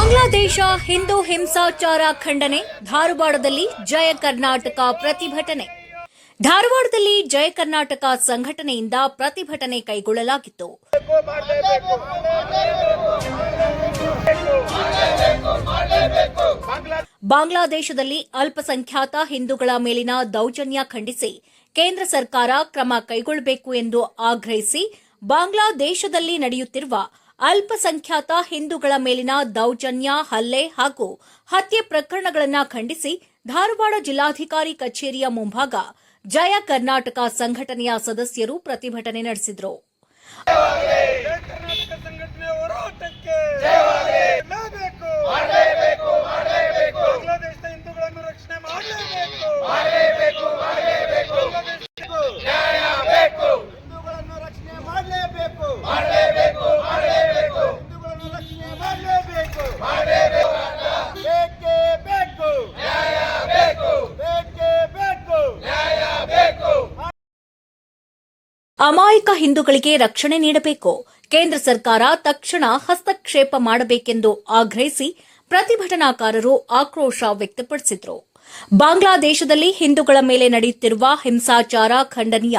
ಬಾಂಗ್ಲಾದೇಶ ಹಿಂದೂ ಹಿಂಸಾಚಾರ ಖಂಡನೆ. ಧಾರವಾಡದಲ್ಲಿ ಜಯ ಕರ್ನಾಟಕ ಪ್ರತಿಭಟನೆ. ಧಾರವಾಡದಲ್ಲಿ ಜಯ ಕರ್ನಾಟಕ ಸಂಘಟನೆಯಿಂದ ಪ್ರತಿಭಟನೆ ಕೈಗೊಳ್ಳಲಾಗಿತ್ತು. ಬಾಂಗ್ಲಾದೇಶದಲ್ಲಿ ಅಲ್ಪಸಂಖ್ಯಾತ ಹಿಂದೂಗಳ ಮೇಲಿನ ದೌರ್ಜನ್ಯ ಖಂಡಿಸಿ ಕೇಂದ್ರ ಸರ್ಕಾರ ಕ್ರಮ ಕೈಗೊಳ್ಳಬೇಕು ಎಂದು ಆಗ್ರಹಿಸಿ ಬಾಂಗ್ಲಾದೇಶದಲ್ಲಿ ನಡೆಯುತ್ತಿರುವ ಅಲ್ಪಸಂಖ್ಯಾತ ಹಿಂದೂಗಳ ಮೇಲಿನ ದೌರ್ಜನ್ಯ, ಹಲ್ಲೆ ಹಾಗೂ ಹತ್ಯೆ ಪ್ರಕರಣಗಳನ್ನು ಖಂಡಿಸಿ ಧಾರವಾಡ ಜಿಲ್ಲಾಧಿಕಾರಿ ಕಚೇರಿಯ ಮುಂಭಾಗ ಜಯ ಕರ್ನಾಟಕ ಸಂಘಟನೆಯ ಸದಸ್ಯರು ಪ್ರತಿಭಟನೆ ನಡೆಸಿದರು. ಅಮಾಯಕ ಹಿಂದೂಗಳಿಗೆ ರಕ್ಷಣೆ ನೀಡಬೇಕು, ಕೇಂದ್ರ ಸರ್ಕಾರ ತಕ್ಷಣ ಹಸ್ತಕ್ಷೇಪ ಮಾಡಬೇಕೆಂದು ಆಗ್ರಹಿಸಿ ಪ್ರತಿಭಟನಾಕಾರರು ಆಕ್ರೋಶ ವ್ಯಕ್ತಪಡಿಸಿದರು. ಬಾಂಗ್ಲಾದೇಶದಲ್ಲಿ ಹಿಂದೂಗಳ ಮೇಲೆ ನಡೆಯುತ್ತಿರುವ ಹಿಂಸಾಚಾರ ಖಂಡನೀಯ,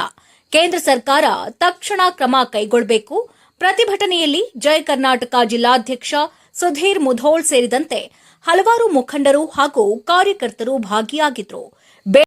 ಕೇಂದ್ರ ಸರ್ಕಾರ ತಕ್ಷಣ ಕ್ರಮ ಕೈಗೊಳ್ಳಬೇಕು. ಪ್ರತಿಭಟನೆಯಲ್ಲಿ ಜಯ ಕರ್ನಾಟಕ ಜಿಲ್ಲಾಧ್ಯಕ್ಷ ಸುಧೀರ್ ಮುಧೋಳ್ ಸೇರಿದಂತೆ ಹಲವಾರು ಮುಖಂಡರು ಹಾಗೂ ಕಾರ್ಯಕರ್ತರು ಭಾಗಿಯಾಗಿದ್ದರು.